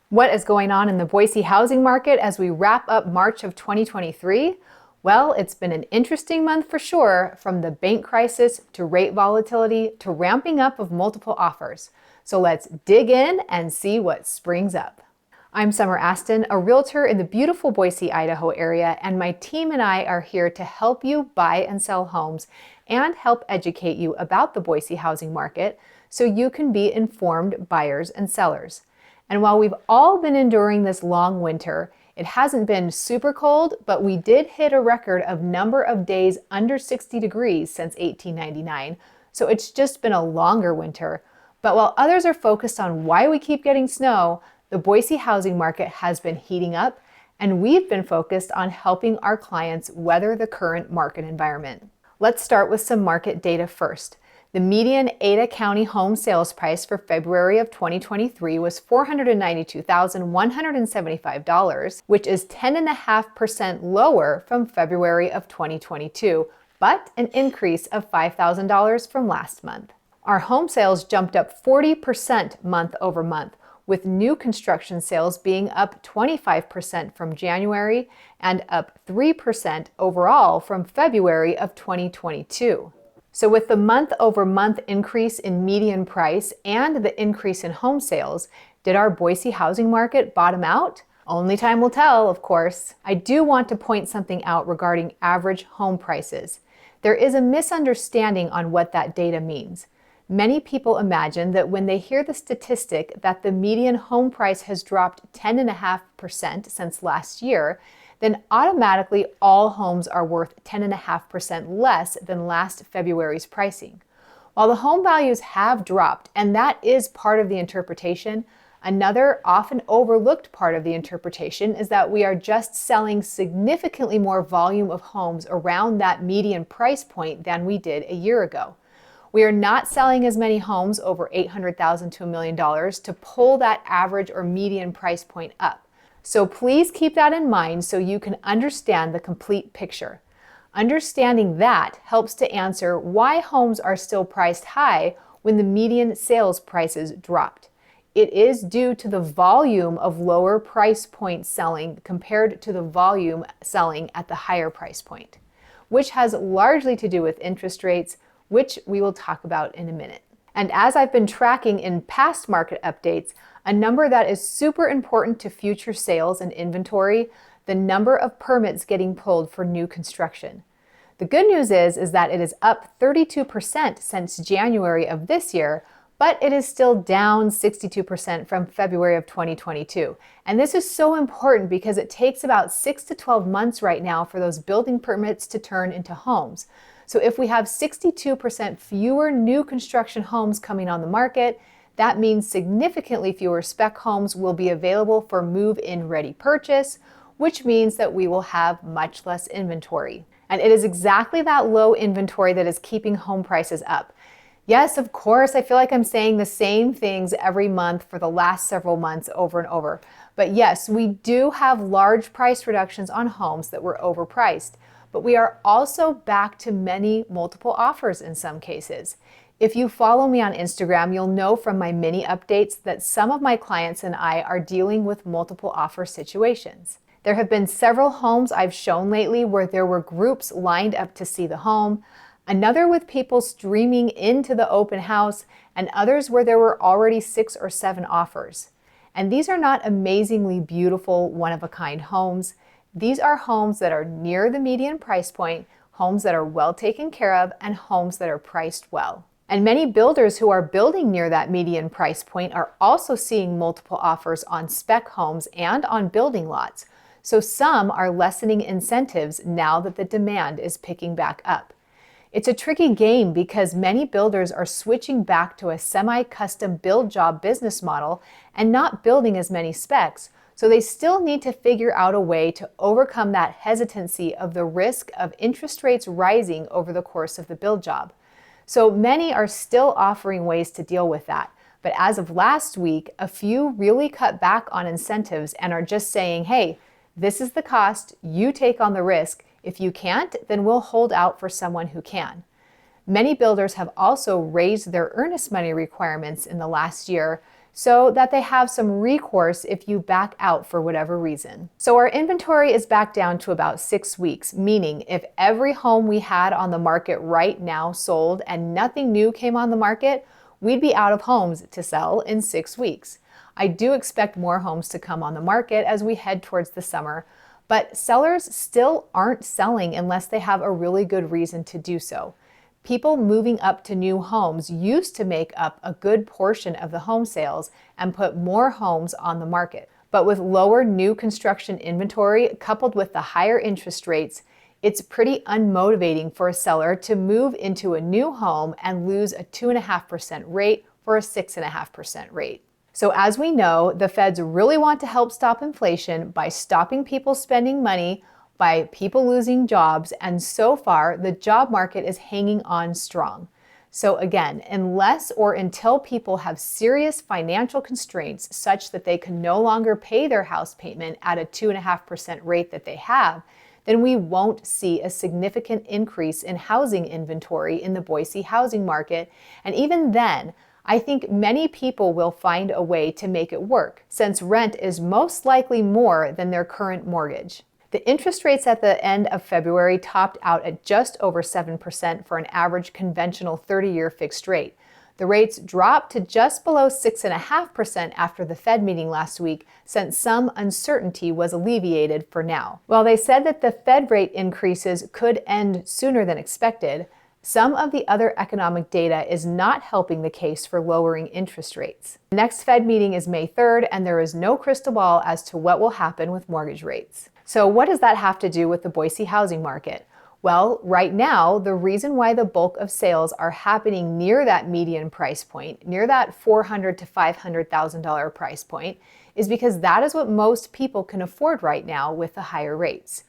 What is going on in the Boise housing market as we wrap up March of 2023? Well, it's been an interesting month for sure, from the bank crisis to rate volatility to ramping up of multiple offers. So let's dig in and see what springs up. I'm Summer Aston, a realtor in the beautiful Boise, Idaho area, and my team and I are here to help you buy and sell homes and help educate you about the Boise housing market so you can be informed buyers and sellers. And while we've all been enduring this long winter, it hasn't been super cold, but we did hit a record of number of days under 60 degrees since 1899. So it's just been a longer winter. But while others are focused on why we keep getting snow, the Boise housing market has been heating up, and we've been focused on helping our clients weather the current market environment. Let's start with some market data first. The median Ada County home sales price for February of 2023 was $492,175, which is 10.5% lower from February of 2022, but an increase of $5,000 from last month. Our home sales jumped up 40% month over month, with new construction sales being up 25% from January and up 3% overall from February of 2022. So with the month-over-month increase in median price and the increase in home sales, did our Boise housing market bottom out? Only time will tell, of course. I do want to point something out regarding average home prices. There is a misunderstanding on what that data means. Many people imagine that when they hear the statistic that the median home price has dropped 10.5% since last year, then automatically all homes are worth 10.5% less than last February's pricing. While the home values have dropped, and that is part of the interpretation, another often overlooked part of the interpretation is that we are just selling significantly more volume of homes around that median price point than we did a year ago. We are not selling as many homes over $800,000 to $1 million to pull that average or median price point up. So please keep that in mind so you can understand the complete picture. Understanding that helps to answer why homes are still priced high when the median sales prices dropped. It is due to the volume of lower price point selling compared to the volume selling at the higher price point, which has largely to do with interest rates, which we will talk about in a minute. And as I've been tracking in past market updates, a number that is super important to future sales and inventory, the number of permits getting pulled for new construction. The good news is that it is up 32% since January of this year, but it is still down 62% from February of 2022. And this is so important because it takes about 6 to 12 months right now for those building permits to turn into homes. So if we have 62% fewer new construction homes coming on the market, that means significantly fewer spec homes will be available for move-in ready purchase, which means that we will have much less inventory. And it is exactly that low inventory that is keeping home prices up. Yes, of course, I feel like I'm saying the same things every month for the last several months over and over. But yes, we do have large price reductions on homes that were overpriced. But we are also back to many multiple offers in some cases. If you follow me on Instagram, you'll know from my mini updates that some of my clients and I are dealing with multiple offer situations. There have been several homes I've shown lately where there were groups lined up to see the home, another with people streaming into the open house, and others where there were already 6 or 7 offers. And these are not amazingly beautiful, one-of-a-kind homes. These are homes that are near the median price point, homes that are well taken care of, and homes that are priced well. And many builders who are building near that median price point are also seeing multiple offers on spec homes and on building lots. So some are lessening incentives now that the demand is picking back up. It's a tricky game because many builders are switching back to a semi-custom build job business model and not building as many specs. So they still need to figure out a way to overcome that hesitancy of the risk of interest rates rising over the course of the build job. So many are still offering ways to deal with that. But as of last week, a few really cut back on incentives and are just saying, hey, this is the cost, you take on the risk. If you can't, then we'll hold out for someone who can. Many builders have also raised their earnest money requirements in the last year, so that they have some recourse if you back out for whatever reason. So our inventory is back down to about 6 weeks, meaning if every home we had on the market right now sold and nothing new came on the market, we'd be out of homes to sell in 6 weeks. I do expect more homes to come on the market as we head towards the summer, but sellers still aren't selling unless they have a really good reason to do so. People moving up to new homes used to make up a good portion of the home sales and put more homes on the market. But with lower new construction inventory coupled with the higher interest rates, it's pretty unmotivating for a seller to move into a new home and lose a 2.5% rate for a 6.5% rate. So as we know, the feds really want to help stop inflation by stopping people spending money, by people losing jobs, and so far the job market is hanging on strong. So again, unless or until people have serious financial constraints such that they can no longer pay their house payment at a 2.5% rate that they have, then we won't see a significant increase in housing inventory in the Boise housing market. And even then, I think many people will find a way to make it work, since rent is most likely more than their current mortgage. The interest rates at the end of February topped out at just over 7% for an average conventional 30-year fixed rate. The rates dropped to just below 6.5% after the Fed meeting last week, since some uncertainty was alleviated for now. While they said that the Fed rate increases could end sooner than expected, some of the other economic data is not helping the case for lowering interest rates. The next Fed meeting is May 3rd, and there is no crystal ball as to what will happen with mortgage rates. So what does that have to do with the Boise housing market? Well, right now, the reason why the bulk of sales are happening near that median price point, near that $400,000 to $500,000 price point, is because that is what most people can afford right now with the higher rates.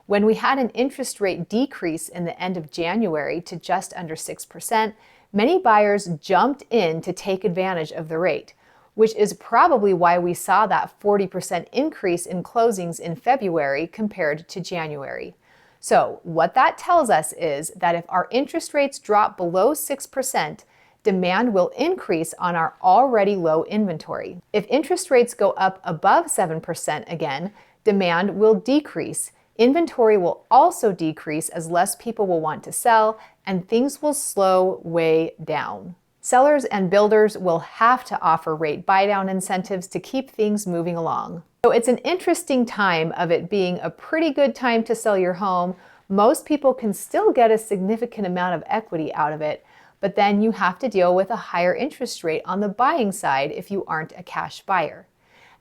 When we had an interest rate decrease in the end of January to just under 6%, many buyers jumped in to take advantage of the rate, which is probably why we saw that 40% increase in closings in February compared to January. So what that tells us is that if our interest rates drop below 6%, demand will increase on our already low inventory. If interest rates go up above 7% again, demand will decrease. Inventory will also decrease as less people will want to sell, and things will slow way down. Sellers and builders will have to offer rate buy-down incentives to keep things moving along. So it's an interesting time of it being a pretty good time to sell your home. Most people can still get a significant amount of equity out of it, but then you have to deal with a higher interest rate on the buying side if you aren't a cash buyer.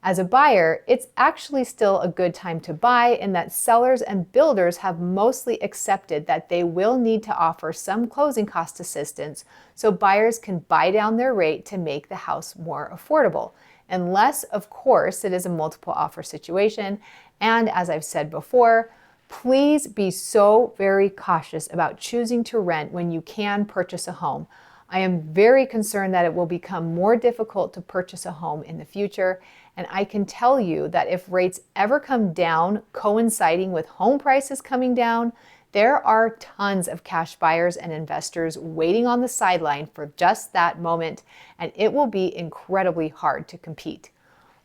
As a buyer, it's actually still a good time to buy in that sellers and builders have mostly accepted that they will need to offer some closing cost assistance so buyers can buy down their rate to make the house more affordable. Unless, of course, it is a multiple offer situation. And as I've said before, please be so very cautious about choosing to rent when you can purchase a home. I am very concerned that it will become more difficult to purchase a home in the future. And I can tell you that if rates ever come down, coinciding with home prices coming down, there are tons of cash buyers and investors waiting on the sideline for just that moment, and it will be incredibly hard to compete.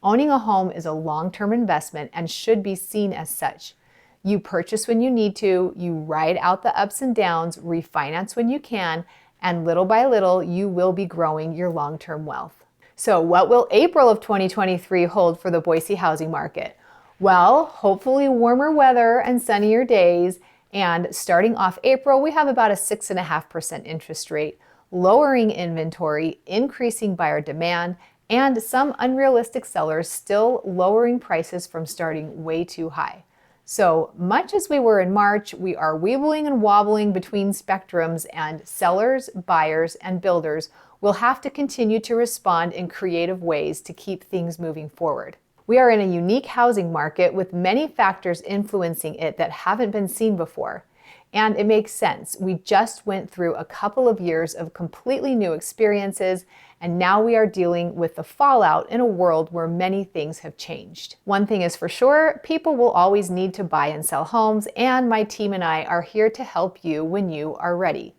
Owning a home is a long-term investment and should be seen as such. You purchase when you need to, you ride out the ups and downs, refinance when you can, and little by little, you will be growing your long-term wealth. So what will April of 2023 hold for the Boise housing market? Well, hopefully warmer weather and sunnier days. And starting off April, we have about a 6.5% interest rate, lowering inventory, increasing buyer demand, and some unrealistic sellers still lowering prices from starting way too high. So much as we were in March, we are weebling and wobbling between spectrums, and sellers, buyers, and builders will have to continue to respond in creative ways to keep things moving forward. We are in a unique housing market with many factors influencing it that haven't been seen before. And it makes sense. We just went through a couple of years of completely new experiences, and now we are dealing with the fallout in a world where many things have changed. One thing is for sure, people will always need to buy and sell homes, and my team and I are here to help you when you are ready.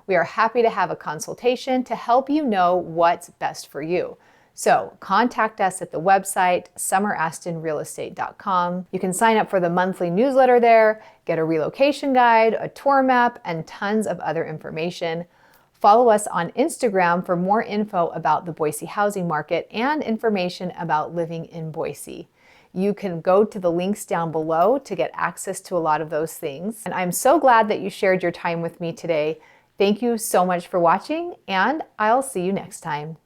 We are happy to have a consultation to help you know what's best for you. So contact us at the website, summerastonrealestate.com. You can sign up for the monthly newsletter there, get a relocation guide, a tour map, and tons of other information. Follow us on Instagram for more info about the Boise housing market and information about living in Boise. You can go to the links down below to get access to a lot of those things. And I'm so glad that you shared your time with me today. Thank you so much for watching, and I'll see you next time.